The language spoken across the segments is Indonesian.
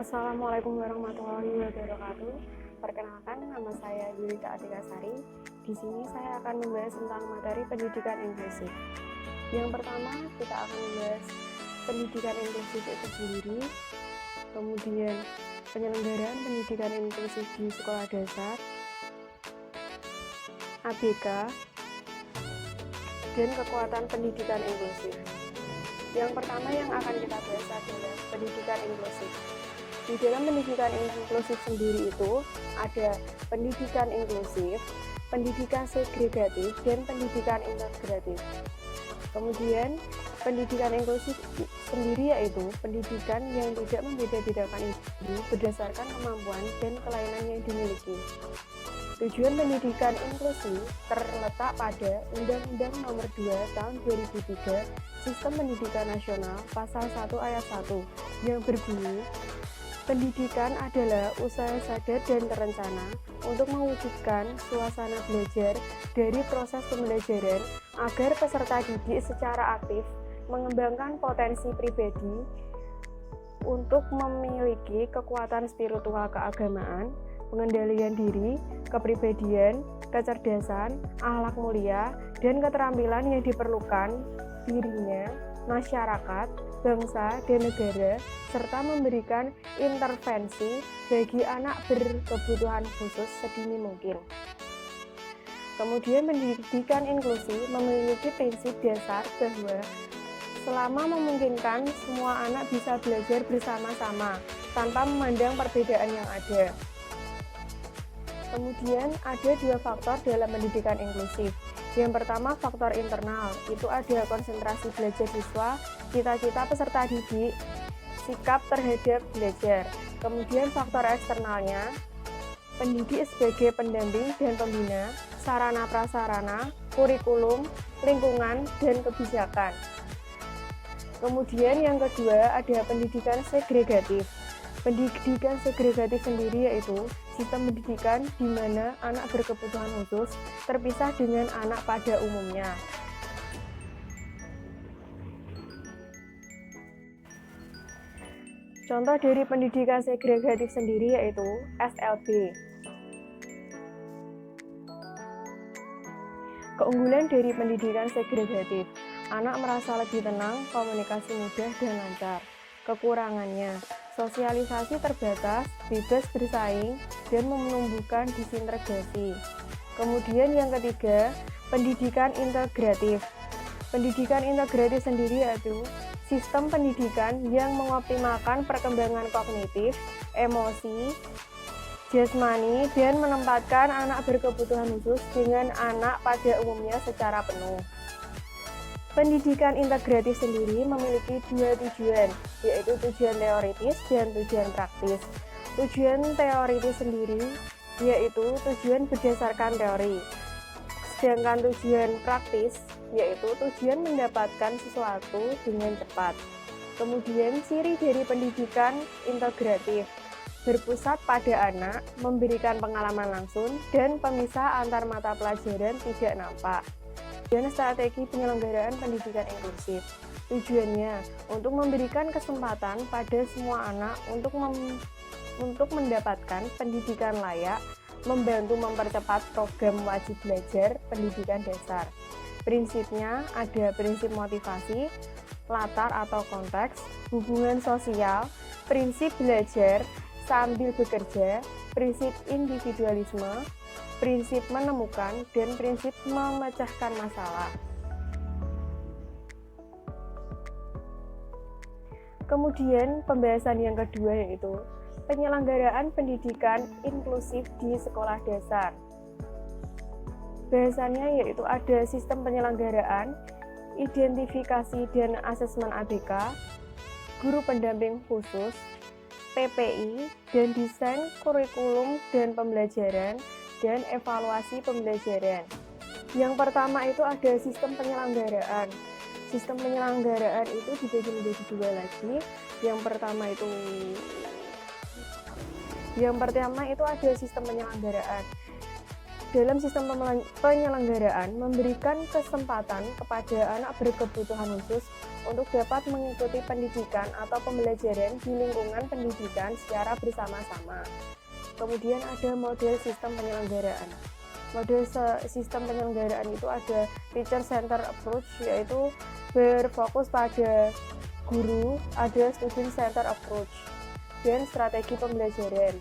Assalamualaikum warahmatullahi wabarakatuh. Perkenalkan, nama saya Yulita Atikasari. Di sini saya akan membahas tentang materi pendidikan inklusif. Yang pertama, kita akan membahas pendidikan inklusif itu sendiri, kemudian penyelenggaraan pendidikan inklusif di sekolah dasar, ABK, dan kekuatan pendidikan inklusif. Yang pertama yang akan kita bahas adalah pendidikan inklusif. Di dalam pendidikan inklusif sendiri itu ada pendidikan inklusif, pendidikan segregatif, dan pendidikan integratif. Kemudian pendidikan inklusif sendiri yaitu pendidikan yang tidak membeda-bedakan individu berdasarkan kemampuan dan kelainan yang dimiliki. Tujuan pendidikan inklusif terletak pada Undang-Undang Nomor 2 Tahun 2003 Sistem Pendidikan Nasional Pasal 1 Ayat 1 yang berbunyi, pendidikan adalah usaha sadar dan terencana untuk mewujudkan suasana belajar dari proses pembelajaran agar peserta didik secara aktif mengembangkan potensi pribadi untuk memiliki kekuatan spiritual keagamaan, pengendalian diri, kepribadian, kecerdasan, akhlak mulia, dan keterampilan yang diperlukan dirinya, masyarakat, bangsa, dan negara, serta memberikan intervensi bagi anak berkebutuhan khusus sedini mungkin. Kemudian pendidikan inklusi memiliki prinsip dasar bahwa selama memungkinkan semua anak bisa belajar bersama-sama tanpa memandang perbedaan yang ada. Kemudian ada dua faktor dalam pendidikan inklusif. Yang pertama, faktor internal, itu ada konsentrasi belajar siswa, cita-cita peserta didik, sikap terhadap belajar. Kemudian faktor eksternalnya, pendidik sebagai pendamping dan pembina, sarana prasarana, kurikulum, lingkungan, dan kebijakan. Kemudian yang kedua ada pendidikan segregatif. Pendidikan segregatif sendiri yaitu sistem pendidikan di mana anak berkebutuhan khusus terpisah dengan anak pada umumnya. Contoh dari pendidikan segregatif sendiri yaitu SLB. Keunggulan dari pendidikan segregatif, anak merasa lebih tenang, komunikasi mudah dan lancar. Kekurangannya, sosialisasi terbatas, bebas bersaing, dan menumbuhkan disintegrasi. Kemudian yang ketiga, pendidikan integratif. Pendidikan integratif sendiri yaitu sistem pendidikan yang mengoptimalkan perkembangan kognitif, emosi, jasmani, dan menempatkan anak berkebutuhan khusus dengan anak pada umumnya secara penuh. Pendidikan integratif sendiri memiliki dua tujuan, yaitu tujuan teoritis dan tujuan praktis. Tujuan teoritis sendiri yaitu tujuan berdasarkan teori, sedangkan tujuan praktis yaitu tujuan mendapatkan sesuatu dengan cepat. Kemudian ciri dari pendidikan integratif, berpusat pada anak, memberikan pengalaman langsung, dan pemisah antar mata pelajaran tidak nampak. Dan strategi penyelenggaraan pendidikan inklusif. Tujuannya untuk memberikan kesempatan pada semua anak untuk mendapatkan pendidikan layak, membantu mempercepat program wajib belajar pendidikan dasar. Prinsipnya ada prinsip motivasi, latar atau konteks, hubungan sosial, prinsip belajar sambil bekerja, prinsip individualisme, prinsip menemukan, dan prinsip memecahkan masalah. Kemudian pembahasan yang kedua yaitu penyelenggaraan pendidikan inklusif di sekolah dasar. Bahasannya yaitu ada sistem penyelenggaraan, identifikasi dan asesmen ABK, guru pendamping khusus, PPI, dan desain kurikulum dan pembelajaran, dan evaluasi pembelajaran. Yang pertama itu ada sistem penyelenggaraan. Sistem penyelenggaraan itu dibagi menjadi dua lagi. Yang pertama itu ada sistem penyelenggaraan. dalam sistem penyelenggaraan memberikan kesempatan kepada anak berkebutuhan khusus untuk dapat mengikuti pendidikan atau pembelajaran di lingkungan pendidikan secara bersama-sama. Kemudian ada model sistem penyelenggaraan. Model sistem penyelenggaraan itu ada teacher center approach, yaitu berfokus pada guru, ada student center approach, dan strategi pembelajaran.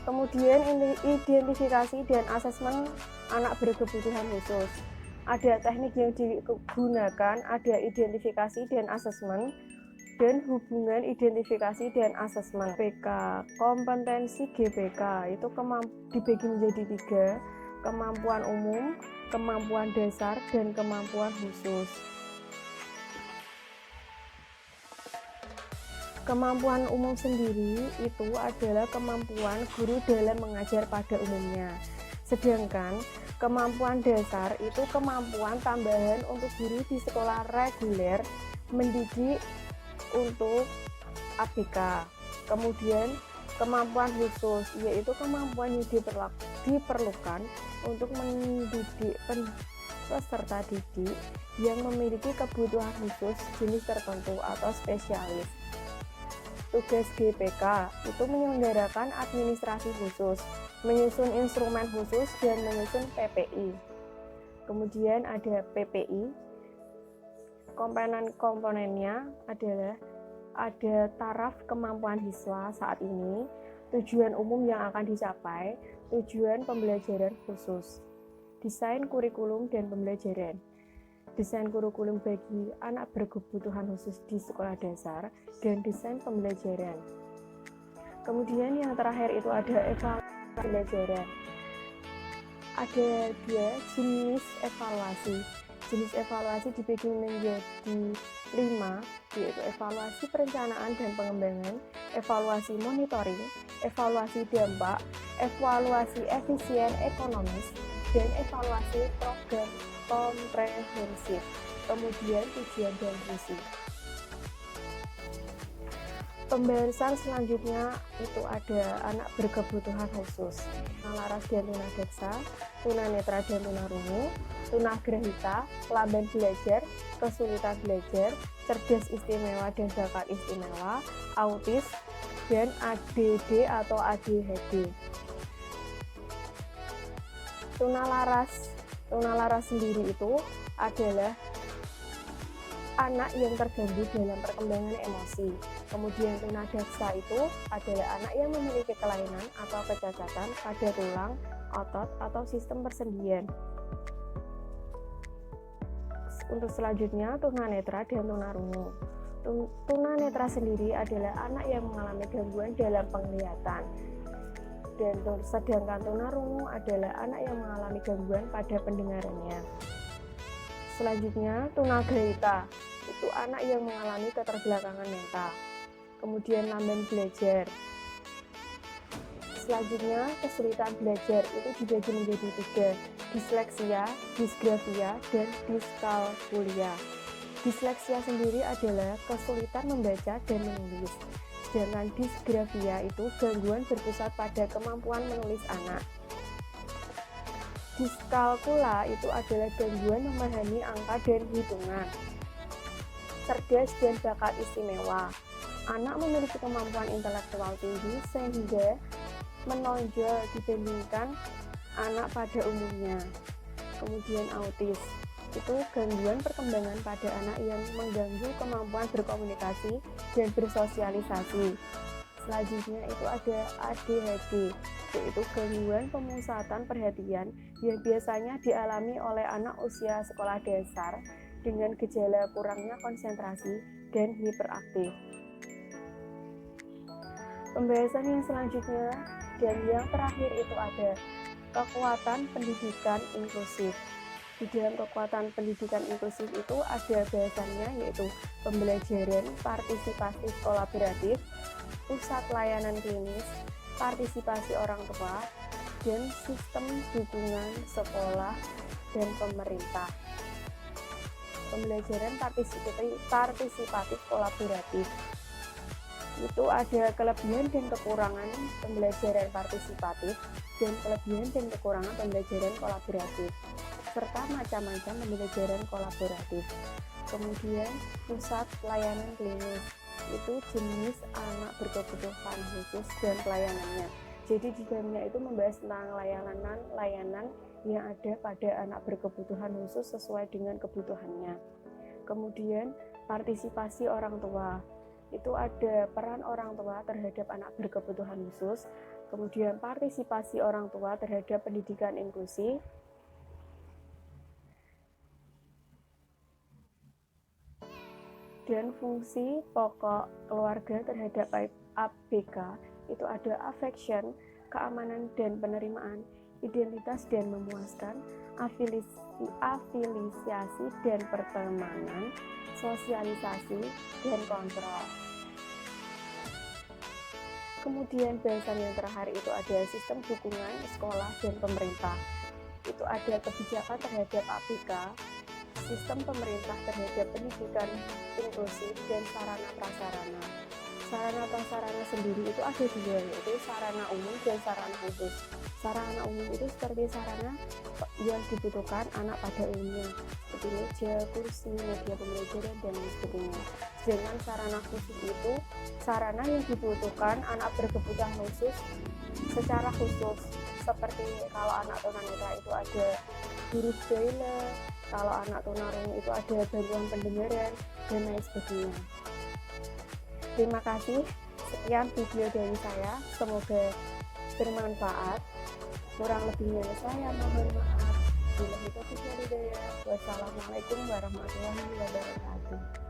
Kemudian identifikasi dan asesmen anak berkebutuhan khusus. Ada teknik yang digunakan, ada identifikasi dan asesmen, dan hubungan identifikasi dan asesmen. PK, kompetensi GPK itu dibagi menjadi 3, kemampuan umum, kemampuan dasar, dan kemampuan khusus. Kemampuan umum sendiri itu adalah kemampuan guru dalam mengajar pada umumnya. Sedangkan kemampuan dasar itu kemampuan tambahan untuk guru di sekolah reguler mendidik untuk ABK. Kemudian kemampuan khusus yaitu kemampuan yang diperlukan untuk mendidik peserta didik yang memiliki kebutuhan khusus jenis tertentu atau spesialis. Tugas GPK itu menyelenggarakan administrasi khusus, menyusun instrumen khusus, dan menyusun PPI. Kemudian ada PPI. Komponen-komponennya adalah ada taraf kemampuan siswa saat ini, tujuan umum yang akan dicapai, tujuan pembelajaran khusus, desain kurikulum dan pembelajaran. Desain kurikulum bagi anak berkebutuhan khusus di sekolah dasar, dan desain pembelajaran. Kemudian yang terakhir itu ada evaluasi pembelajaran. Ada 2 jenis evaluasi. Jenis evaluasi dibagi menjadi 5, yaitu evaluasi perencanaan dan pengembangan, evaluasi monitoring, evaluasi dampak, evaluasi efisien ekonomis, dan evaluasi program komprehensif. Kemudian tujuan dan fungsi. Pembahasan selanjutnya itu ada anak berkebutuhan khusus, tunalaras dan tunadaksa, tunanetra dan tunarungu, tunagrahita, lamban belajar, kesulitan belajar, cerdas istimewa dan bakat istimewa, autis, dan ADD atau ADHD. Tunalaras sendiri itu adalah anak yang terganggu dalam perkembangan emosi. Kemudian tunadaksa itu adalah anak yang memiliki kelainan atau kecacatan pada tulang, otot, atau sistem persendian. Untuk selanjutnya tunanetra dan tunarungu. Tunanetra sendiri adalah anak yang mengalami gangguan dalam penglihatan. Dan sedangkan tunarungu adalah anak yang mengalami gangguan pada pendengarannya. Selanjutnya tunagrahita, itu anak yang mengalami keterbelakangan mental. Kemudian lamban belajar. Selanjutnya kesulitan belajar itu dibagi menjadi 3, disleksia, disgrafia, dan diskalkulia. Disleksia sendiri adalah kesulitan membaca dan menulis. Sedangkan disgrafia itu gangguan berpusat pada kemampuan menulis anak. Diskalkula itu adalah gangguan memahami angka dan hitungan. Cerdas dan bakat istimewa. Anak memiliki kemampuan intelektual tinggi sehingga menonjol dibandingkan anak pada umumnya. Kemudian autis. Itu gangguan perkembangan pada anak yang mengganggu kemampuan berkomunikasi dan bersosialisasi. Selanjutnya itu ada ADHD, yaitu gangguan pemusatan perhatian yang biasanya dialami oleh anak usia sekolah dasar dengan gejala kurangnya konsentrasi dan hiperaktif. Pembahasan yang selanjutnya dan yang terakhir itu ada kekuatan pendidikan inklusif. Di dalam kekuatan pendidikan inklusif itu ada bahasannya yaitu pembelajaran partisipatif kolaboratif, pusat layanan klinis, partisipasi orang tua, dan sistem dukungan sekolah dan pemerintah. Pembelajaran partisipatif kolaboratif. Itu ada kelebihan dan kekurangan pembelajaran partisipatif dan kelebihan dan kekurangan pembelajaran kolaboratif, serta macam-macam pembelajaran kolaboratif. Kemudian pusat pelayanan klinis, itu jenis anak berkebutuhan khusus dan pelayanannya. Jadi di dalamnya itu membahas tentang layanan yang ada pada anak berkebutuhan khusus sesuai dengan kebutuhannya. Kemudian partisipasi orang tua, itu ada peran orang tua terhadap anak berkebutuhan khusus, kemudian partisipasi orang tua terhadap pendidikan inklusi, dan fungsi pokok keluarga terhadap ABK, itu ada affection, keamanan dan penerimaan, identitas dan memuaskan, afiliasi dan pertemanan, sosialisasi dan kontrol. Kemudian bahasan yang terakhir itu ada sistem dukungan sekolah dan pemerintah. Itu ada kebijakan terhadap ABK, sistem pemerintah terhadap pendidikan inklusif, dan sarana prasarana. Sarana prasarana sendiri itu ada dua, yaitu sarana umum dan sarana khusus. Sarana umum itu seperti sarana yang dibutuhkan anak pada umumnya, seperti meja, kursi, media pembelajaran, dan lain sebagainya. Sedangkan sarana khusus itu sarana yang dibutuhkan anak berkebutuhan khusus secara khusus, seperti kalau anak tunanetra itu ada guru braille, kalau anak tunarungu itu ada bantuan pendengaran, dan lain sebagainya. Terima kasih, sekian video dari saya, semoga bermanfaat. Kurang lebihnya saya mohon maaf. Wassalamualaikum warahmatullahi wabarakatuh.